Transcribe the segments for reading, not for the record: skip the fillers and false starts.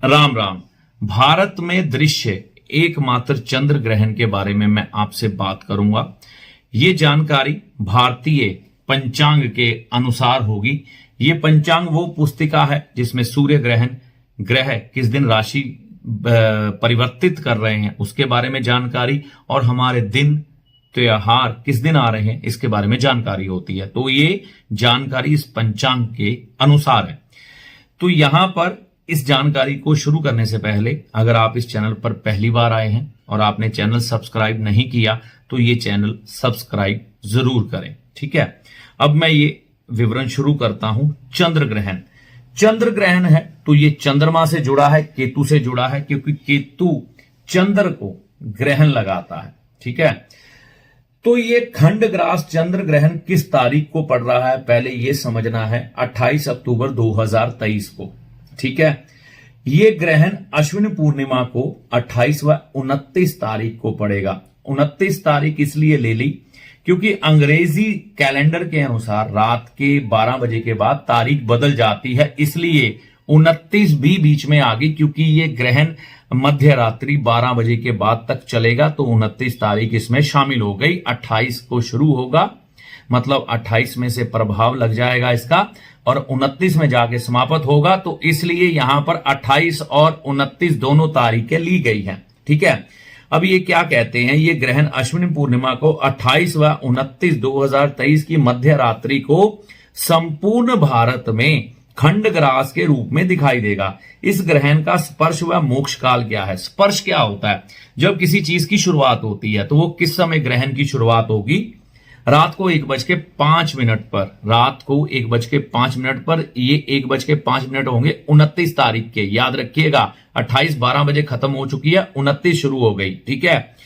राम राम। भारत में दृश्य एकमात्र चंद्र ग्रहण के बारे में मैं आपसे बात करूंगा। ये जानकारी भारतीय पंचांग के अनुसार होगी। ये पंचांग वो पुस्तिका है जिसमें सूर्य ग्रहण, ग्रह किस दिन राशि परिवर्तित कर रहे हैं उसके बारे में जानकारी, और हमारे दिन त्योहार किस दिन आ रहे हैं इसके बारे में जानकारी होती है। तो ये जानकारी इस पंचांग के अनुसार है। तो यहां पर इस जानकारी को शुरू करने से पहले अगर आप इस चैनल पर पहली बार आए हैं और आपने चैनल सब्सक्राइब नहीं किया तो ये चैनल सब्सक्राइब जरूर करें, ठीक है। अब मैं ये विवरण शुरू करता हूं। चंद्र ग्रहण, चंद्र ग्रहण है तो ये चंद्रमा से जुड़ा है, केतु से जुड़ा है, क्योंकि केतु चंद्र को ग्रहण लगाता है, ठीक है। तो ये खंडग्रास चंद्र ग्रहण किस तारीख को पड़ रहा है पहले ये समझना है। 28 अक्टूबर 2023 को, ठीक है। ये ग्रहण अश्विन पूर्णिमा को 28 व 29 तारीख को पड़ेगा। 29 तारीख इसलिए ले ली क्योंकि अंग्रेजी कैलेंडर के अनुसार रात के 12 बजे के बाद तारीख बदल जाती है, इसलिए 29 भी बीच में आ गई क्योंकि ये ग्रहण मध्य रात्रि 12 बजे के बाद तक चलेगा। तो 29 तारीख इसमें शामिल हो गई। 28 को शुरू होगा, मतलब 28 में से प्रभाव लग जाएगा इसका और 29 में जाके समाप्त होगा। तो इसलिए यहां पर 28 और 29 दोनों तारीखें ली गई हैं, ठीक है। अब ये क्या कहते हैं, ये ग्रहण अश्विनी पूर्णिमा को 28 व 29 2023 की मध्य रात्रि को संपूर्ण भारत में खंडग्रास के रूप में दिखाई देगा। इस ग्रहण का स्पर्श व मोक्ष काल क्या है। स्पर्श क्या होता है, जब किसी चीज की शुरुआत होती है तो वो किस समय ग्रहण की शुरुआत होगी, रात को 1:05 पर, रात को 1:05 पर। ये 1:05 होंगे 29 तारीख के, याद रखिएगा। 28 12 बजे खत्म हो चुकी है, 29 शुरू हो गई, ठीक है।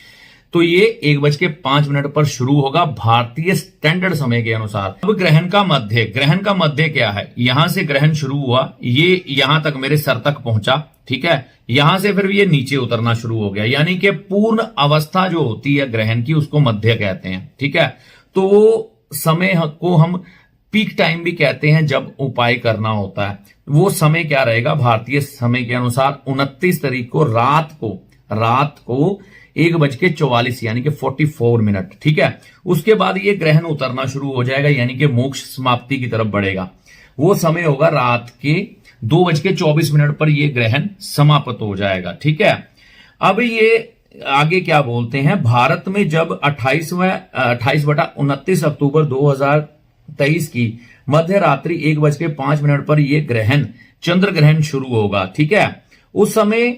तो ये 1:05 पर शुरू होगा भारतीय स्टैंडर्ड समय के अनुसार। अब ग्रहण का मध्य, ग्रहण का मध्य क्या है, यहां से ग्रहण शुरू हुआ, ये यहां तक मेरे सर तक पहुंचा, ठीक है। यहां से फिर ये नीचे उतरना शुरू हो गया, यानी कि पूर्ण अवस्था जो होती है ग्रहण की उसको मध्य कहते हैं, ठीक है। तो वो समय को हम पीक टाइम भी कहते हैं जब उपाय करना होता है। वो समय क्या रहेगा भारतीय समय के अनुसार 29 तारीख को रात को 1:44 यानी कि 44 ठीक है। उसके बाद ये ग्रहण उतरना शुरू हो जाएगा, यानी कि मोक्ष समाप्ति की तरफ बढ़ेगा। वो समय होगा रात के 2:24 पर ये ग्रहण समाप्त हो जाएगा, ठीक है। अब ये आगे क्या बोलते हैं, भारत में जब 28/29 अक्टूबर 2023 की मध्य रात्रि 1:05 पर यह ग्रहण चंद्र ग्रहण शुरू होगा, ठीक है। उस समय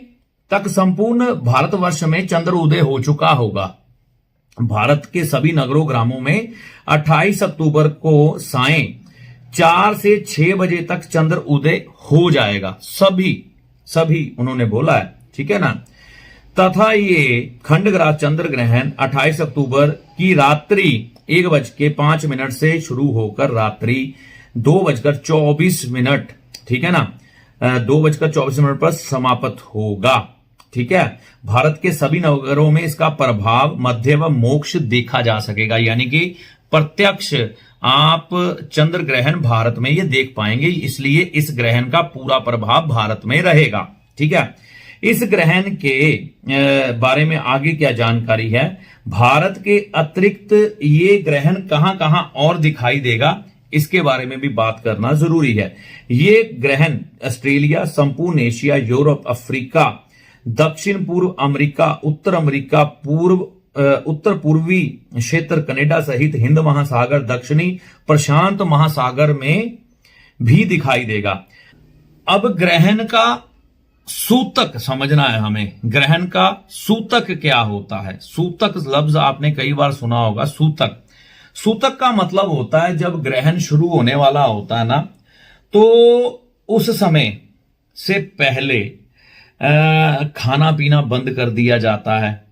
तक संपूर्ण भारतवर्ष में चंद्र उदय हो चुका होगा। भारत के सभी नगरों ग्रामों में 28 अक्टूबर को सायं 4 से 6 बजे तक चंद्र उदय हो जाएगा। सभी उन्होंने बोला है, ठीक है ना। तथा ये खंडग्रास चंद्र ग्रहण 28 अक्टूबर की रात्रि 1:05 से शुरू होकर रात्रि 2:24, ठीक है ना, 2:24 पर समाप्त होगा, ठीक है। भारत के सभी नगरों में इसका प्रभाव मध्य व मोक्ष देखा जा सकेगा, यानी कि प्रत्यक्ष आप चंद्र ग्रहण भारत में ये देख पाएंगे, इसलिए इस ग्रहण का पूरा प्रभाव भारत में रहेगा, ठीक है। इस ग्रहण के बारे में आगे क्या जानकारी है, भारत के अतिरिक्त ये ग्रहण कहां कहां और दिखाई देगा इसके बारे में भी बात करना जरूरी है। ये ग्रहण ऑस्ट्रेलिया, संपूर्ण एशिया, यूरोप, अफ्रीका, दक्षिण पूर्व अमेरिका, उत्तर अमेरिका, उत्तर पूर्वी क्षेत्र, कनाडा सहित हिंद महासागर, दक्षिणी प्रशांत महासागर में भी दिखाई देगा। अब ग्रहण का सूतक समझना है हमें। ग्रहण का सूतक क्या होता है। सूतक लफ्ज आपने कई बार सुना होगा। सूतक का मतलब होता है जब ग्रहण शुरू होने वाला होता है ना, तो उस समय से पहले खाना पीना बंद कर दिया जाता है।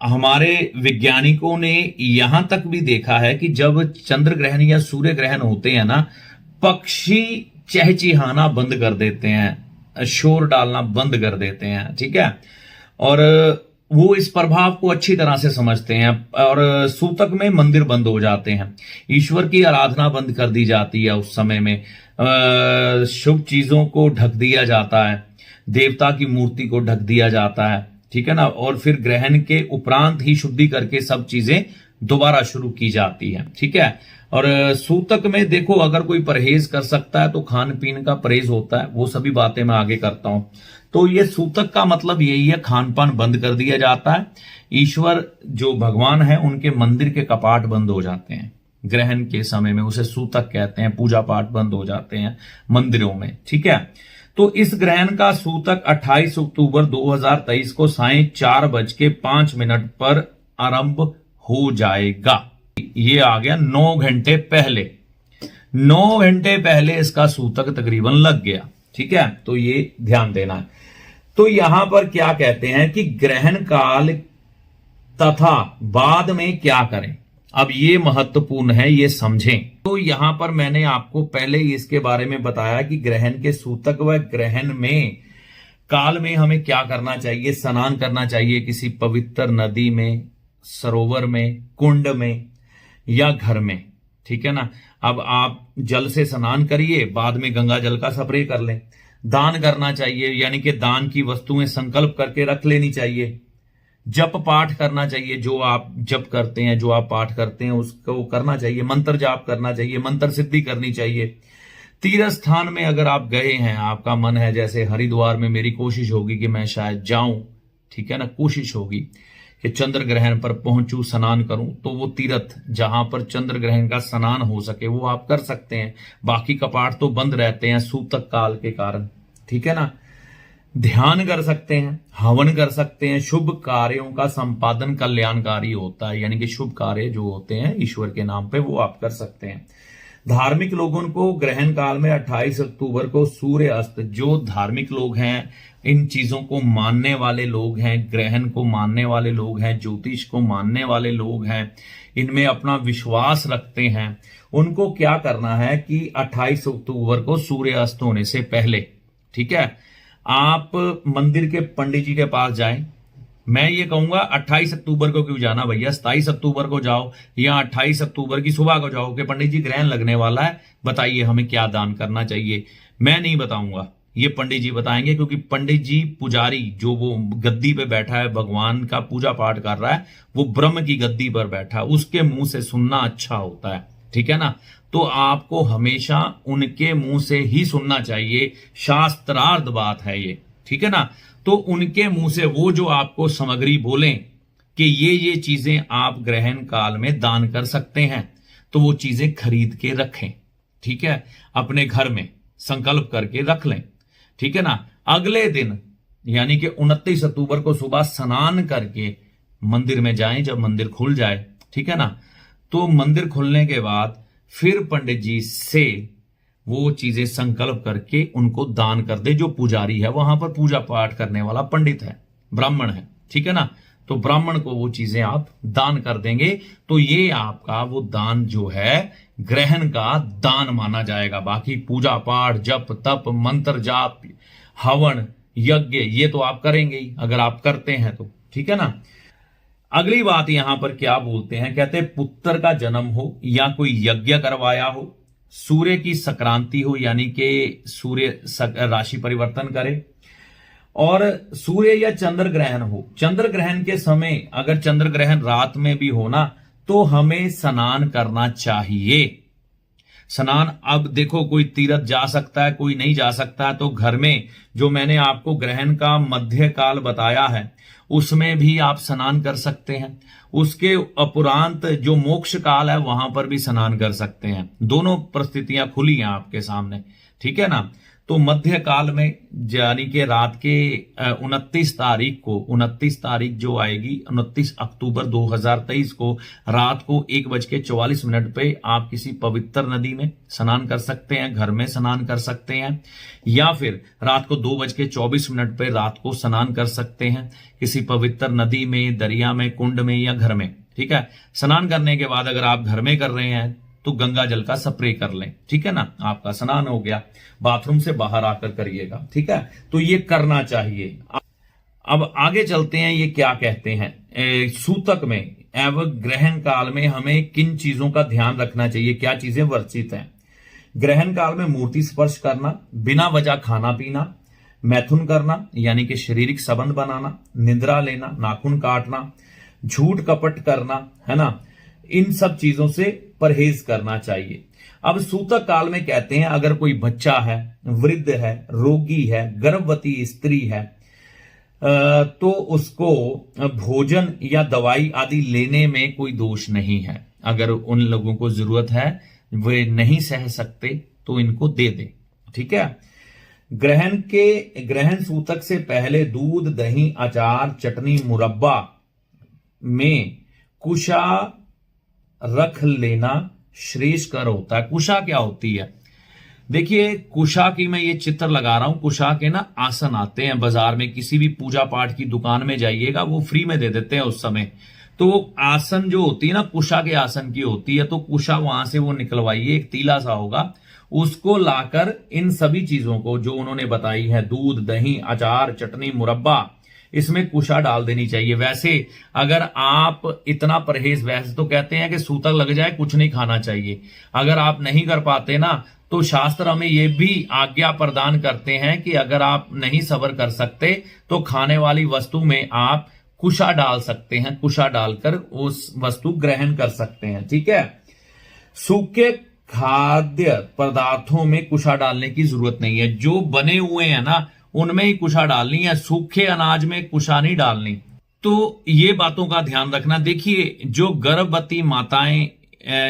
हमारे वैज्ञानिकों ने यहां तक भी देखा है कि जब चंद्र ग्रहण या सूर्य ग्रहण होते हैं ना, पक्षी चहचहाना बंद कर देते हैं, शोर डालना बंद कर देते हैं, ठीक है। और वो इस प्रभाव को अच्छी तरह से समझते हैं और सूतक में मंदिर बंद हो जाते हैं, ईश्वर की आराधना बंद कर दी जाती है। उस समय में शुभ चीजों को ढक दिया जाता है, देवता की मूर्ति को ढक दिया जाता है, ठीक है ना, और फिर ग्रहण के उपरांत ही शुद्धि करके सब चीजें दोबारा शुरू की जाती है, ठीक है। और सूतक में देखो, अगर कोई परहेज कर सकता है तो खान पीन का परहेज होता है, वो सभी बातें मैं आगे करता हूं। तो ये सूतक का मतलब यही है, खान पान बंद कर दिया जाता है। ईश्वर जो भगवान है उनके मंदिर के कपाट बंद हो जाते हैं ग्रहण के समय में, उसे सूतक कहते हैं। पूजा पाठ बंद हो जाते हैं मंदिरों में, ठीक है। तो इस ग्रहण का सूतक 28 अक्टूबर 2023 को सायं 4:05 पर आरंभ हो जाएगा। ये आ गया 9 घंटे पहले, 9 घंटे पहले इसका सूतक तकरीबन लग गया, ठीक है। तो ये ध्यान देना है। तो यहां पर क्या कहते हैं कि ग्रहण काल तथा बाद में क्या करें, अब ये महत्वपूर्ण है, ये समझें। तो यहां पर मैंने आपको पहले ही इसके बारे में बताया कि ग्रहण के सूतक व ग्रहण में काल में हमें क्या करना चाहिए। स्नान करना चाहिए किसी पवित्र नदी में, सरोवर में, कुंड में या घर में, ठीक है ना। अब आप जल से स्नान करिए, बाद में गंगा जल का स्प्रे कर लें। दान करना चाहिए, यानी कि दान की वस्तुएं संकल्प करके रख लेनी चाहिए। जप पाठ करना चाहिए, जो आप जप करते हैं, जो आप पाठ करते हैं उसको करना चाहिए। मंत्र जाप करना चाहिए, मंत्र सिद्धि करनी चाहिए। तीर्थ स्थान में अगर आप गए हैं, आपका मन है, जैसे हरिद्वार में मेरी कोशिश होगी कि मैं शायद जाऊं, ठीक है ना, कोशिश होगी कि चंद्र ग्रहण पर पहुंचूं, स्नान करूं, तो वो तीर्थ जहां पर चंद्र ग्रहण का स्नान हो सके वो आप कर सकते हैं। बाकी कपाट तो बंद रहते हैं सूतक काल के कारण, ठीक है ना। ध्यान कर सकते हैं, हवन कर सकते हैं। शुभ कार्यों का संपादन कल्याणकारी होता है, यानी कि शुभ कार्य जो होते हैं ईश्वर के नाम पे वो आप कर सकते हैं। धार्मिक लोगों को ग्रहण काल में 28 अक्टूबर को सूर्य अस्त, जो धार्मिक लोग हैं, इन चीजों को मानने वाले लोग हैं, ग्रहण को मानने वाले लोग हैं, ज्योतिष को मानने वाले लोग हैं, इनमें अपना विश्वास रखते हैं, उनको क्या करना है कि 28 अक्टूबर को सूर्य अस्त होने से पहले, ठीक है, आप मंदिर के पंडित जी के पास जाएं। मैं ये कहूंगा 28 अक्टूबर को क्यों जाना भैया, 27 अक्टूबर को जाओ या 28 अक्टूबर की सुबह को जाओ कि पंडित जी ग्रहण लगने वाला है, बताइए हमें क्या दान करना चाहिए। मैं नहीं बताऊंगा, ये पंडित जी बताएंगे, क्योंकि पंडित जी पुजारी जो वो गद्दी पे बैठा है, भगवान का पूजा पाठ कर रहा है, वो ब्रह्म की गद्दी पर बैठा है, उसके मुंह से सुनना अच्छा होता है, ठीक है ना। तो आपको हमेशा उनके मुंह से ही सुनना चाहिए, शास्त्रार्थ बात है ये, ठीक है ना। तो उनके मुंह से वो जो आपको सामग्री बोलें कि ये चीजें आप ग्रहण काल में दान कर सकते हैं, तो वो चीजें खरीद के रखें, ठीक है, अपने घर में संकल्प करके रख लें, ठीक है ना। अगले दिन यानी कि 29 अक्टूबर को सुबह स्नान करके मंदिर में जाएं, जब मंदिर खुल जाए, ठीक है ना। तो मंदिर खुलने के बाद फिर पंडित जी से वो चीजें संकल्प करके उनको दान कर दे। जो पुजारी है, वहां पर पूजा पाठ करने वाला पंडित है, ब्राह्मण है, ठीक है ना, तो ब्राह्मण को वो चीजें आप दान कर देंगे, तो ये आपका वो दान जो है ग्रहण का दान माना जाएगा। बाकी पूजा पाठ, जप तप, मंत्र जाप, हवन, यज्ञ, ये तो आप करेंगे ही अगर आप करते हैं तो, ठीक है ना। अगली बात यहां पर क्या बोलते हैं, कहते हैं पुत्र का जन्म हो या कोई यज्ञ करवाया हो, सूर्य की संक्रांति हो यानी कि सूर्य राशि परिवर्तन करे, और सूर्य या चंद्र ग्रहण हो। चंद्र ग्रहण के समय अगर चंद्र ग्रहण रात में भी हो ना, तो हमें स्नान करना चाहिए। स्नान, अब देखो कोई तीर्थ जा सकता है, कोई नहीं जा सकता, तो घर में जो मैंने आपको ग्रहण का मध्य काल बताया है उसमें भी आप स्नान कर सकते हैं। उसके उपरांत जो मोक्ष काल है वहां पर भी स्नान कर सकते हैं। दोनों परिस्थितियां खुली हैं आपके सामने, ठीक है ना। तो मध्य काल में यानी कि रात के 29 तारीख जो आएगी, 29 अक्टूबर 2023 को रात को 1:44 पे आप किसी पवित्र नदी में स्नान कर सकते हैं, घर में स्नान कर सकते हैं, या फिर रात को 2:24 पे रात को स्नान कर सकते हैं किसी पवित्र नदी में, दरिया में, कुंड में या घर में, ठीक है। स्नान करने के बाद अगर आप घर में कर रहे हैं तो गंगा जल का स्प्रे कर लें, ठीक है ना, आपका स्नान हो गया। बाथरूम से बाहर आकर करिएगा, ठीक है। तो ये करना चाहिए। अब आगे चलते हैं, ये क्या कहते हैं सूतक में एवं ग्रहण काल में हमें किन चीजों का ध्यान रखना चाहिए, क्या चीजें वर्जित हैं। ग्रहण काल में मूर्ति स्पर्श करना, बिना वजह खाना पीना, मैथुन करना यानी कि शारीरिक संबंध बनाना, निद्रा लेना, नाखून काटना, झूठ कपट करना, है ना, इन सब चीजों से परहेज करना चाहिए। अब सूतक काल में कहते हैं अगर कोई बच्चा है, वृद्ध है, रोगी है, गर्भवती स्त्री है, तो उसको भोजन या दवाई आदि लेने में कोई दोष नहीं है। अगर उन लोगों को जरूरत है, वे नहीं सह सकते, तो इनको दे दे। ठीक है। ग्रहण सूतक से पहले दूध, दही, अचार, चटनी, मुरब्बा में कुशा रख लेना श्रेष्ठकर होता है। कुशा क्या होती है? देखिए, कुशा की मैं ये चित्र लगा रहा हूं। कुशा के ना आसन आते हैं बाजार में, किसी भी पूजा पाठ की दुकान में जाइएगा, वो फ्री में दे देते हैं उस समय। तो आसन जो होती है ना, कुशा के आसन की होती है। तो कुशा वहां से वो निकलवाइए, एक तीला सा होगा, उसको लाकर इन सभी चीजों को जो उन्होंने बताई है, दूध, दही, अचार, चटनी, मुरब्बा, इसमें कुशा डाल देनी चाहिए। वैसे अगर आप इतना परहेज, वैसे तो कहते हैं कि सूतक लग जाए कुछ नहीं खाना चाहिए, अगर आप नहीं कर पाते ना, तो शास्त्र हमें यह भी आज्ञा प्रदान करते हैं कि अगर आप नहीं सब्र कर सकते तो खाने वाली वस्तु में आप कुशा डाल सकते हैं, कुशा डालकर उस वस्तु ग्रहण कर सकते हैं। ठीक है। सूखे खाद्य पदार्थों में कुशा डालने की जरूरत नहीं है। जो बने हुए हैं ना, उनमें ही कुशा डालनी है, सूखे अनाज में कुशा नहीं डालनी। तो ये बातों का ध्यान रखना। देखिए, जो गर्भवती माताएं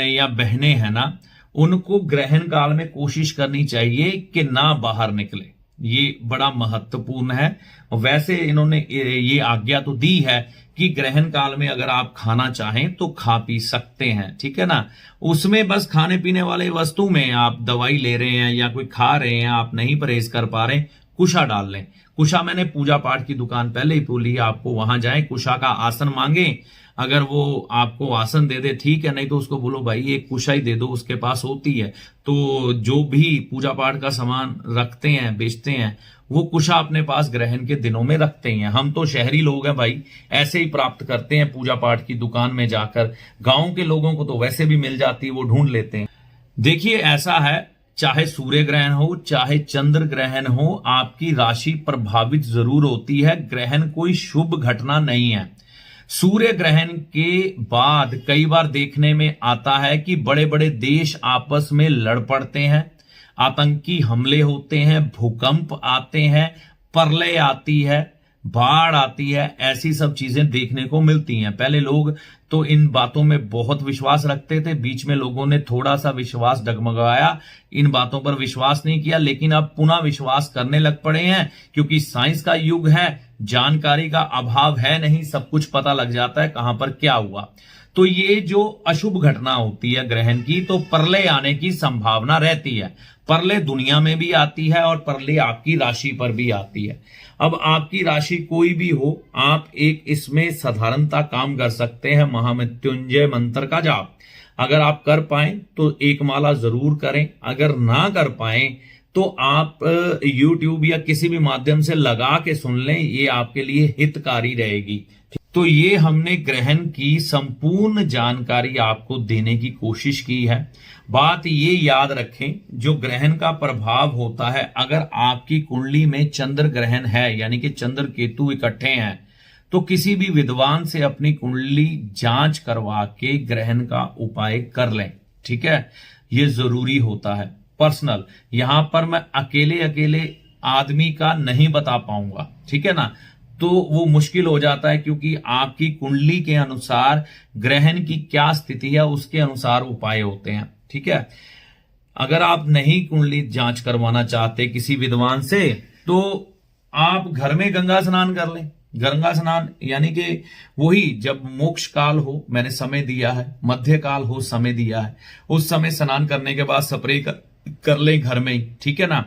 या बहनें हैं ना, उनको ग्रहण काल में कोशिश करनी चाहिए कि ना बाहर निकले। ये बड़ा महत्वपूर्ण है। वैसे इन्होंने ये आज्ञा तो दी है कि ग्रहण काल में अगर आप खाना चाहें तो खा पी सकते हैं। ठीक है ना। उसमें बस खाने पीने वाले वस्तु में आप दवाई ले रहे हैं या कोई खा रहे हैं, आप नहीं परहेज कर पा रहे, कुशा डाल लें। कुशा मैंने पूजा पाठ की दुकान पहले ही बोली, आपको वहां जाएं, कुशा का आसन मांगे, अगर वो आपको आसन दे दे ठीक है, नहीं तो उसको बोलो भाई एक कुशा ही दे दो, उसके पास होती है। तो जो भी पूजा पाठ का सामान रखते हैं, बेचते हैं, वो कुशा अपने पास ग्रहण के दिनों में रखते हैं। हम तो शहरी लोग हैं भाई, ऐसे ही प्राप्त करते हैं पूजा पाठ की दुकान में जाकर। गांव के लोगों को तो वैसे भी मिल जाती है, वो ढूंढ लेते हैं। देखिए, ऐसा है, चाहे सूर्य ग्रहण हो चाहे चंद्र ग्रहण हो, आपकी राशि प्रभावित जरूर होती है। ग्रहण कोई शुभ घटना नहीं है। सूर्य ग्रहण के बाद कई बार देखने में आता है कि बड़े बड़े देश आपस में लड़ पड़ते हैं, आतंकी हमले होते हैं, भूकंप आते हैं, प्रलय आती है, बाढ़ आती है, ऐसी सब चीजें देखने को मिलती हैं। पहले लोग तो इन बातों में बहुत विश्वास रखते थे, बीच में लोगों ने थोड़ा सा विश्वास डगमगाया, इन बातों पर विश्वास नहीं किया, लेकिन अब पुनः विश्वास करने लग पड़े हैं, क्योंकि साइंस का युग है, जानकारी का अभाव है नहीं, सब कुछ पता लग जाता है कहां पर क्या हुआ। तो ये जो अशुभ घटना होती है ग्रहण की, तो प्रलय आने की संभावना रहती है। प्रलय दुनिया में भी आती है और प्रलय आपकी राशि पर भी आती है। अब आपकी राशि कोई भी हो, आप एक इसमें साधारणता काम कर सकते हैं, महामृत्युंजय मंत्र का जाप। अगर आप कर पाए तो एक माला जरूर करें, अगर ना कर पाए तो आप YouTube या किसी भी माध्यम से लगा के सुन लें, ये आपके लिए हितकारी रहेगी। तो ये हमने ग्रहण की संपूर्ण जानकारी आपको देने की कोशिश की है। बात ये याद रखें, जो ग्रहण का प्रभाव होता है, अगर आपकी कुंडली में चंद्र ग्रहण है, यानी कि चंद्र केतु इकट्ठे हैं, तो किसी भी विद्वान से अपनी कुंडली जांच करवा के ग्रहण का उपाय कर लें। ठीक है, ये जरूरी होता है। पर्सनल, यहां पर मैं अकेले आदमी का नहीं बता पाऊंगा, ठीक है ना, तो वो मुश्किल हो जाता है, क्योंकि आपकी कुंडली के अनुसार ग्रहण की क्या स्थिति है, उसके अनुसार उपाय होते हैं। ठीक है, अगर आप नहीं कुंडली जांच करवाना चाहते किसी विद्वान से, तो आप घर में गंगा स्नान कर लें। गंगा स्नान यानी कि वही जब मोक्ष काल हो, मैंने समय दिया है, मध्य काल हो, समय दिया है, उस समय स्नान करने के बाद स्प्रे कर लें घर में ही। ठीक है ना।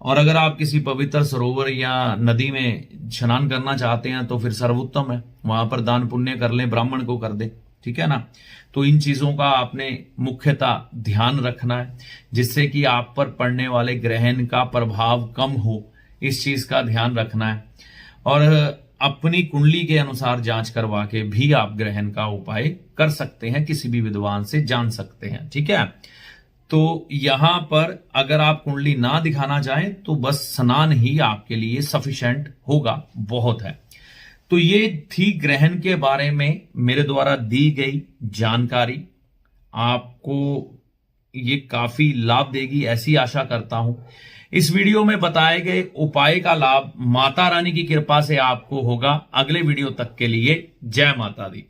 और अगर आप किसी पवित्र सरोवर या नदी में स्नान करना चाहते हैं तो फिर सर्वोत्तम है, वहां पर दान पुण्य कर लें, ब्राह्मण को कर दे। ठीक है ना। तो इन चीजों का आपने मुख्यतः ध्यान रखना है, जिससे कि आप पर पड़ने वाले ग्रहण का प्रभाव कम हो, इस चीज का ध्यान रखना है। और अपनी कुंडली के अनुसार जांच करवा के भी आप ग्रहण का उपाय कर सकते हैं, किसी भी विद्वान से जान सकते हैं। ठीक है। तो यहां पर अगर आप कुंडली ना दिखाना चाहें तो बस स्नान ही आपके लिए सफिशिएंट होगा, बहुत है। तो ये थी ग्रहण के बारे में मेरे द्वारा दी गई जानकारी। आपको ये काफी लाभ देगी ऐसी आशा करता हूं। इस वीडियो में बताए गए उपाय का लाभ माता रानी की कृपा से आपको होगा। अगले वीडियो तक के लिए जय माता दी।